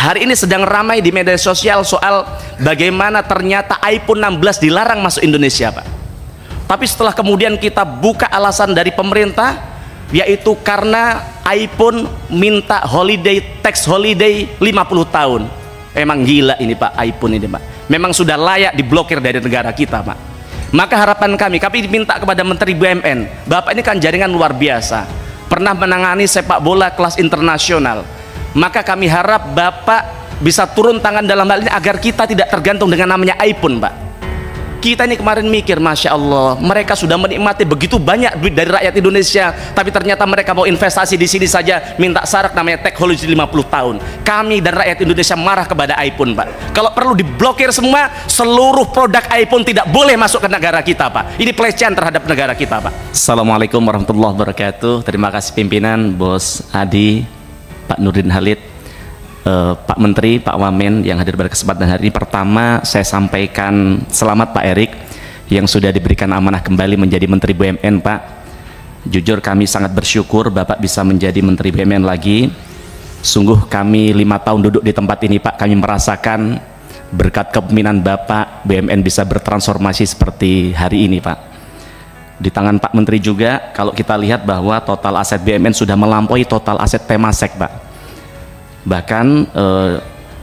Hari ini sedang ramai di media sosial soal bagaimana ternyata iPhone 16 dilarang masuk Indonesia, Pak. Tapi setelah kemudian kita buka alasan dari pemerintah, yaitu karena iPhone minta holiday, tax holiday 50 tahun. Emang gila ini Pak, iPhone ini Pak. Memang sudah layak diblokir dari negara kita, Pak. Maka harapan kami diminta kepada Menteri BUMN, Bapak ini kan jaringan luar biasa, pernah menangani sepak bola kelas internasional. Maka kami harap Bapak bisa turun tangan dalam hal ini agar kita tidak tergantung dengan namanya iPhone, Pak. Kita ini kemarin mikir, Masya Allah, mereka sudah menikmati begitu banyak duit dari rakyat Indonesia, tapi ternyata mereka mau investasi di sini saja minta syarat namanya tax holiday 50 tahun. Kami dan rakyat Indonesia marah kepada iPhone, Pak. Kalau perlu diblokir semua, seluruh produk iPhone tidak boleh masuk ke negara kita, Pak. Ini pelecehan terhadap negara kita, Pak. Assalamualaikum warahmatullahi wabarakatuh. Terima kasih pimpinan, Bos Adi, Pak Nurdin Halid, Pak Menteri, Pak Wamen yang hadir pada kesempatan hari ini. Pertama, saya sampaikan selamat Pak Erik yang sudah diberikan amanah kembali menjadi Menteri BUMN, Pak. Jujur kami sangat bersyukur Bapak bisa menjadi Menteri BUMN lagi. Sungguh kami 5 tahun duduk di tempat ini, Pak, kami merasakan berkat kepemimpinan Bapak BUMN bisa bertransformasi seperti hari ini, Pak. Di tangan Pak Menteri juga, kalau kita lihat bahwa total aset BUMN sudah melampaui total aset Temasek, Pak. Bahkan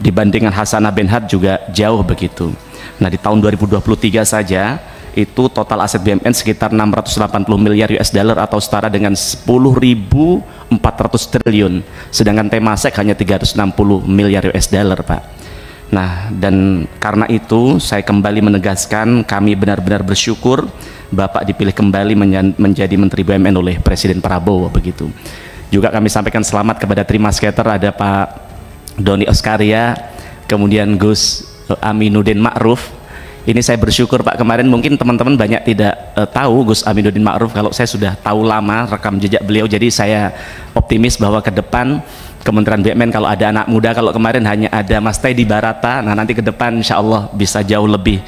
dibandingkan Hasanah Benhad juga jauh begitu. Nah, di tahun 2023 saja itu total aset BUMN sekitar 680 miliar US dollar atau setara dengan 10.400 triliun. Sedangkan Temasek hanya 360 miliar US dollar, Pak. Nah, dan karena itu saya kembali menegaskan kami benar-benar bersyukur Bapak dipilih kembali menjadi Menteri BUMN oleh Presiden Prabowo begitu. Juga kami sampaikan selamat kepada Trimasketer, ada Pak Doni Oskaria, kemudian Gus Aminuddin Ma'ruf. Ini saya bersyukur Pak, kemarin mungkin teman-teman banyak tidak tahu Gus Aminuddin Ma'ruf, kalau saya sudah tahu lama rekam jejak beliau, jadi saya optimis bahwa ke depan Kementerian BUMN kalau ada anak muda, kalau kemarin hanya ada Mas Teddy Barata, nah nanti ke depan insya Allah bisa jauh lebih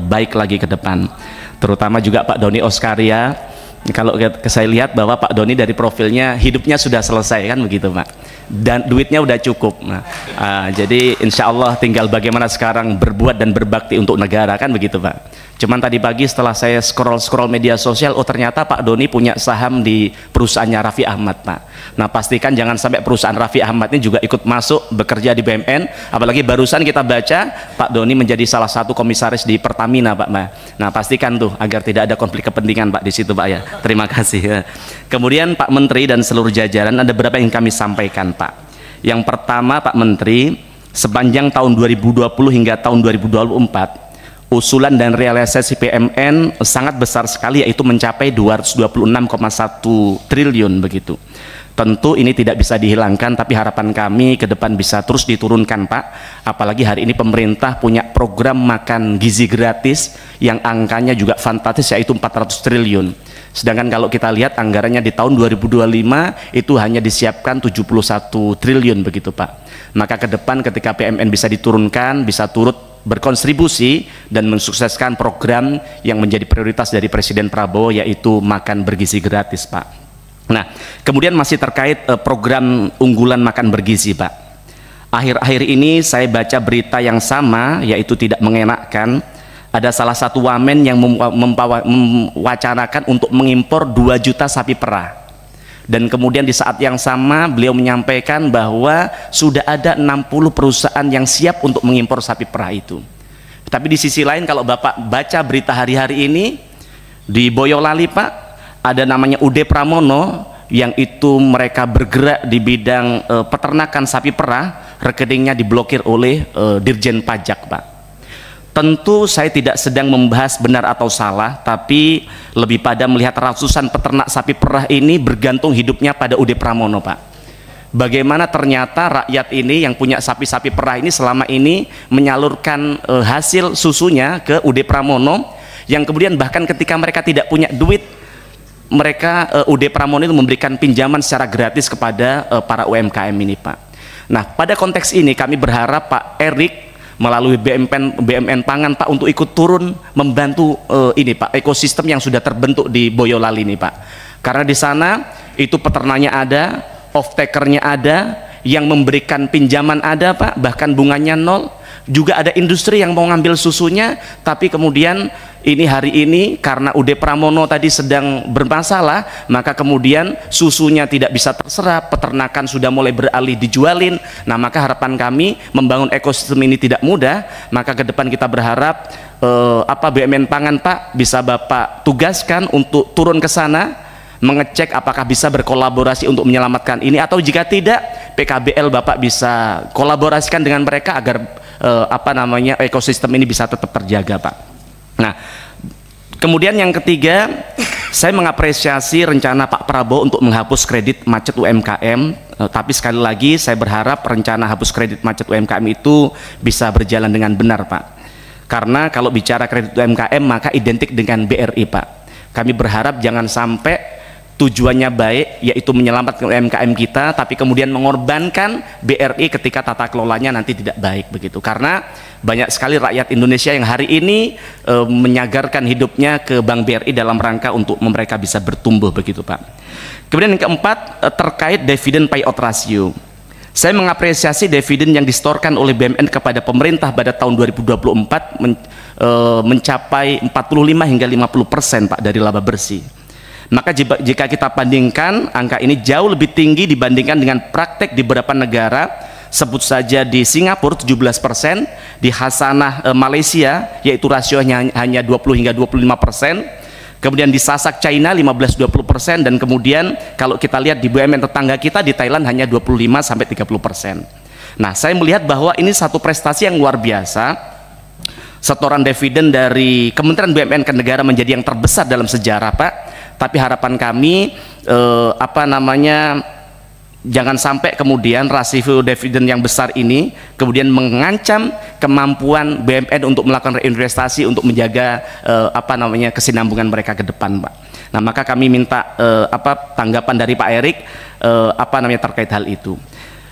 baik lagi ke depan. Terutama juga Pak Doni Oskaria, kalau saya lihat bahwa Pak Doni dari profilnya hidupnya sudah selesai kan begitu Pak, dan duitnya udah cukup. Nah, jadi insya Allah tinggal bagaimana sekarang berbuat dan berbakti untuk negara kan begitu Pak. Cuman tadi pagi setelah saya scroll media sosial, oh ternyata Pak Doni punya saham di perusahaannya Raffi Ahmad, Pak. Nah, pastikan jangan sampai perusahaan Raffi Ahmad ini juga ikut masuk bekerja di BUMN, apalagi barusan kita baca Pak Doni menjadi salah satu komisaris di Pertamina, Pak. Nah, pastikan tuh agar tidak ada konflik kepentingan Pak di situ, Pak ya. Terima kasih. Kemudian Pak Menteri dan seluruh jajaran, ada beberapa yang kami sampaikan, Pak. Yang pertama, Pak Menteri, sepanjang tahun 2020 hingga tahun 2024 usulan dan realisasi PMN sangat besar sekali, yaitu mencapai 226,1 triliun begitu. Tentu ini tidak bisa dihilangkan, tapi harapan kami ke depan bisa terus diturunkan, Pak. Apalagi hari ini pemerintah punya program makan gizi gratis yang angkanya juga fantastis, yaitu 400 triliun. Sedangkan kalau kita lihat anggarannya di tahun 2025 itu hanya disiapkan 71 triliun begitu, Pak. Maka ke depan ketika PMN bisa diturunkan, bisa turut berkontribusi dan mensukseskan program yang menjadi prioritas dari Presiden Prabowo, yaitu makan bergizi gratis, Pak. Nah, kemudian masih terkait program unggulan makan bergizi, Pak. Akhir-akhir ini saya baca berita yang sama, yaitu tidak mengenakan. Ada salah satu wamen yang mewacanakan untuk mengimpor 2 juta sapi perah. Dan kemudian di saat yang sama beliau menyampaikan bahwa sudah ada 60 perusahaan yang siap untuk mengimpor sapi perah itu. Tapi di sisi lain kalau Bapak baca berita hari-hari ini, di Boyolali, Pak, ada namanya UD Pramono yang itu mereka bergerak di bidang peternakan sapi perah, rekeningnya diblokir oleh Dirjen Pajak, Pak. Tentu saya tidak sedang membahas benar atau salah, tapi lebih pada melihat ratusan peternak sapi perah ini bergantung hidupnya pada UD Pramono, Pak. Bagaimana ternyata rakyat ini yang punya sapi-sapi perah ini selama ini menyalurkan hasil susunya ke UD Pramono, yang kemudian bahkan ketika mereka tidak punya duit, mereka UD Pramono itu memberikan pinjaman secara gratis kepada para UMKM ini, Pak. Nah, pada konteks ini kami berharap Pak Erik melalui BUMN Pangan, Pak, untuk ikut turun membantu ini, Pak, ekosistem yang sudah terbentuk di Boyolali ini, Pak. Karena di sana itu peternaknya ada, off takernya ada, yang memberikan pinjaman ada Pak, bahkan bunganya nol. Juga ada industri yang mau ngambil susunya, tapi kemudian ini hari ini karena UD Pramono tadi sedang bermasalah, maka kemudian susunya tidak bisa terserap, peternakan sudah mulai beralih dijualin. Nah, maka harapan kami membangun ekosistem ini tidak mudah. Maka ke depan kita berharap BUMN Pangan Pak bisa Bapak tugaskan untuk turun ke sana, mengecek apakah bisa berkolaborasi untuk menyelamatkan ini, atau jika tidak PKBL Bapak bisa kolaborasikan dengan mereka agar ekosistem ini bisa tetap terjaga Pak. Nah, kemudian yang ketiga, saya mengapresiasi rencana Pak Prabowo untuk menghapus kredit macet UMKM, tapi sekali lagi saya berharap rencana hapus kredit macet UMKM itu bisa berjalan dengan benar Pak, karena kalau bicara kredit UMKM maka identik dengan BRI Pak. Kami berharap jangan sampai tujuannya baik, yaitu menyelamatkan UMKM kita, tapi kemudian mengorbankan BRI ketika tata kelolanya nanti tidak baik begitu. Karena banyak sekali rakyat Indonesia yang hari ini menyagarkan hidupnya ke Bank BRI dalam rangka untuk mereka bisa bertumbuh begitu Pak. Kemudian yang keempat, terkait dividen payout ratio. Saya mengapresiasi dividen yang distorkan oleh BUMN kepada pemerintah pada tahun 2024 mencapai 45 hingga 50% Pak dari laba bersih. Maka jika kita bandingkan, angka ini jauh lebih tinggi dibandingkan dengan praktek di beberapa negara, sebut saja di Singapura 17%, di Hasanah Malaysia yaitu rasionya hanya 20 hingga 25%, kemudian di Sasak China 15-20%, dan kemudian kalau kita lihat di BUMN tetangga kita di Thailand hanya 25 sampai 30%. Nah, saya melihat bahwa ini satu prestasi yang luar biasa. Setoran dividen dari Kementerian BUMN ke negara menjadi yang terbesar dalam sejarah Pak. Tapi harapan kami jangan sampai kemudian rasio dividen yang besar ini kemudian mengancam kemampuan BUMN untuk melakukan reinvestasi untuk menjaga kesinambungan mereka ke depan Pak. Nah, maka kami minta tanggapan dari Pak Erik terkait hal itu.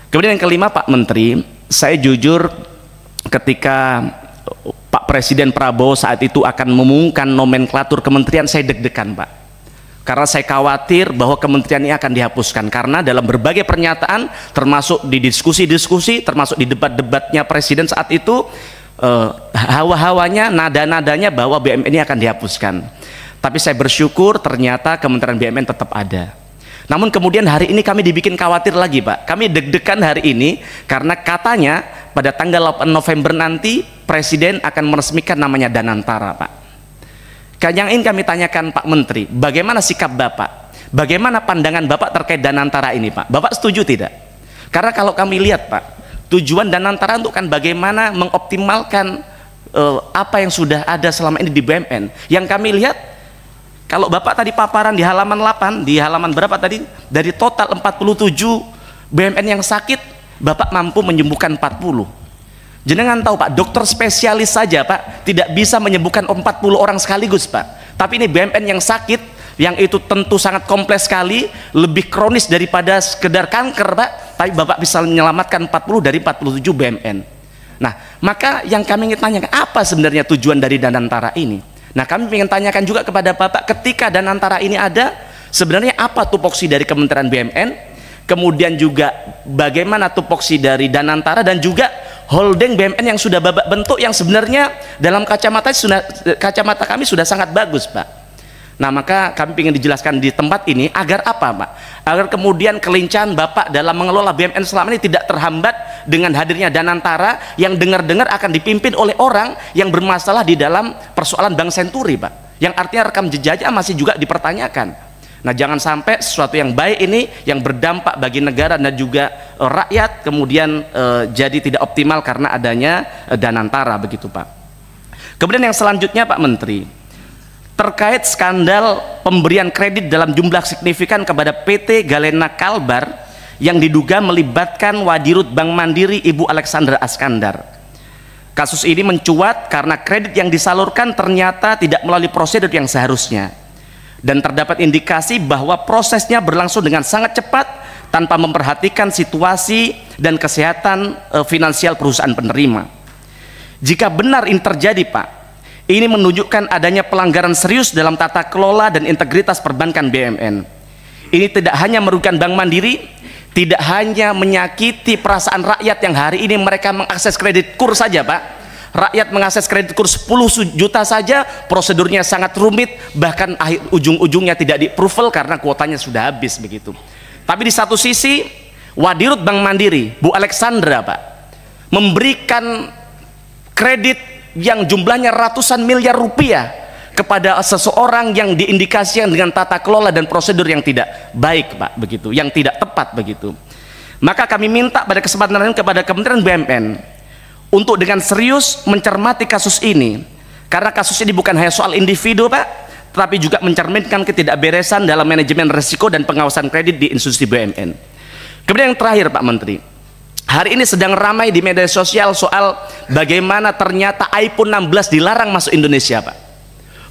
Kemudian yang kelima Pak Menteri, saya jujur ketika Pak Presiden Prabowo saat itu akan mengumumkan nomenklatur kementerian, saya deg-degan Pak, karena saya khawatir bahwa kementerian ini akan dihapuskan, karena dalam berbagai pernyataan termasuk di diskusi-diskusi, termasuk di debat-debatnya Presiden saat itu, hawa-hawanya, nada-nadanya bahwa BUMN ini akan dihapuskan. Tapi saya bersyukur ternyata Kementerian BUMN tetap ada. Namun kemudian hari ini kami dibikin khawatir lagi Pak, kami deg-degan hari ini karena katanya pada tanggal 8 November nanti Presiden akan meresmikan namanya Danantara Pak. Yang ingin kami tanyakan Pak Menteri, bagaimana sikap Bapak? Bagaimana pandangan Bapak terkait Danantara ini Pak? Bapak setuju tidak? Karena kalau kami lihat Pak, tujuan Danantara untuk kan bagaimana mengoptimalkan apa yang sudah ada selama ini di BUMN. Yang kami lihat, kalau Bapak tadi paparan di halaman 8, di halaman berapa tadi? Dari total 47 BUMN yang sakit, Bapak mampu menyembuhkan 40. Jenengan tahu Pak, dokter spesialis saja Pak tidak bisa menyembuhkan 40 orang sekaligus Pak. Tapi ini BUMN yang sakit, yang itu tentu sangat kompleks sekali, lebih kronis daripada sekedar kanker Pak, tapi Bapak bisa menyelamatkan 40 dari 47 BUMN. Nah, maka yang kami ingin tanyakan, apa sebenarnya tujuan dari Danantara ini? Nah, kami ingin tanyakan juga kepada Bapak, ketika Danantara ini ada, sebenarnya apa tupoksi dari Kementerian BUMN, kemudian juga bagaimana tupoksi dari Danantara, dan juga holding BUMN yang sudah Bapak bentuk, yang sebenarnya dalam kacamata kami sudah sangat bagus Pak. Nah, maka kami ingin dijelaskan di tempat ini agar apa Pak? Agar kemudian kelincahan Bapak dalam mengelola BUMN selama ini tidak terhambat dengan hadirnya Danantara yang dengar-dengar akan dipimpin oleh orang yang bermasalah di dalam persoalan Bank Senturi Pak, yang artinya rekam jejaknya masih juga dipertanyakan. Nah, jangan sampai sesuatu yang baik ini yang berdampak bagi negara dan juga rakyat kemudian jadi tidak optimal karena adanya Danantara begitu Pak. Kemudian yang selanjutnya Pak Menteri, terkait skandal pemberian kredit dalam jumlah signifikan kepada PT Galena Kalbar yang diduga melibatkan Wadirut Bank Mandiri Ibu Alexandra Askandar. Kasus ini mencuat karena kredit yang disalurkan ternyata tidak melalui prosedur yang seharusnya, dan terdapat indikasi bahwa prosesnya berlangsung dengan sangat cepat tanpa memperhatikan situasi dan kesehatan finansial perusahaan penerima. Jika benar ini terjadi Pak, ini menunjukkan adanya pelanggaran serius dalam tata kelola dan integritas perbankan BUMN. Ini tidak hanya merugikan Bank Mandiri, tidak hanya menyakiti perasaan rakyat yang hari ini mereka mengakses kredit kur saja Pak. Rakyat mengakses kredit kur 10 juta saja prosedurnya sangat rumit, bahkan ujung-ujungnya tidak di-approval karena kuotanya sudah habis begitu. Tapi di satu sisi Wadirut Bank Mandiri Bu Alexandra Pak memberikan kredit yang jumlahnya ratusan miliar rupiah kepada seseorang yang diindikasikan dengan tata kelola dan prosedur yang tidak baik Pak begitu, yang tidak tepat begitu. Maka kami minta pada kesempatan ini kepada Kementerian BUMN untuk dengan serius mencermati kasus ini, karena kasus ini bukan hanya soal individu Pak, tetapi juga mencerminkan ketidakberesan dalam manajemen risiko dan pengawasan kredit di institusi BUMN. Kemudian yang terakhir Pak Menteri, hari ini sedang ramai di media sosial soal bagaimana ternyata iPhone 16 dilarang masuk Indonesia Pak.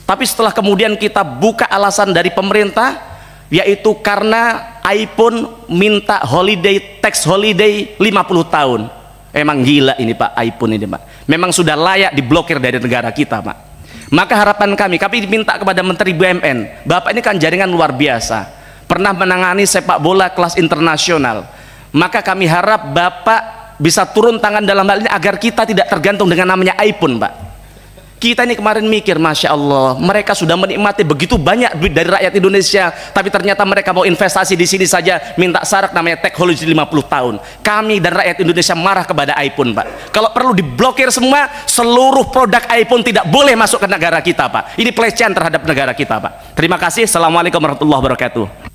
Tapi setelah kemudian kita buka alasan dari pemerintah, yaitu karena iPhone minta holiday, tax holiday 50 tahun. Emang gila ini Pak, iPhone ini Pak. Memang sudah layak diblokir dari negara kita Pak. Maka harapan kami diminta kepada Menteri BUMN, Bapak ini kan jaringan luar biasa, pernah menangani sepak bola kelas internasional. Maka kami harap Bapak bisa turun tangan dalam hal ini agar kita tidak tergantung dengan namanya iPhone Pak. Kita ini kemarin mikir, Masya Allah, mereka sudah menikmati begitu banyak duit dari rakyat Indonesia, tapi ternyata mereka mau investasi di sini saja minta syarat namanya tech holiday 50 tahun. Kami dan rakyat Indonesia marah kepada iPhone Pak. Kalau perlu diblokir semua, seluruh produk iPhone tidak boleh masuk ke negara kita Pak. Ini pelecehan terhadap negara kita Pak. Terima kasih. Assalamualaikum warahmatullahi wabarakatuh.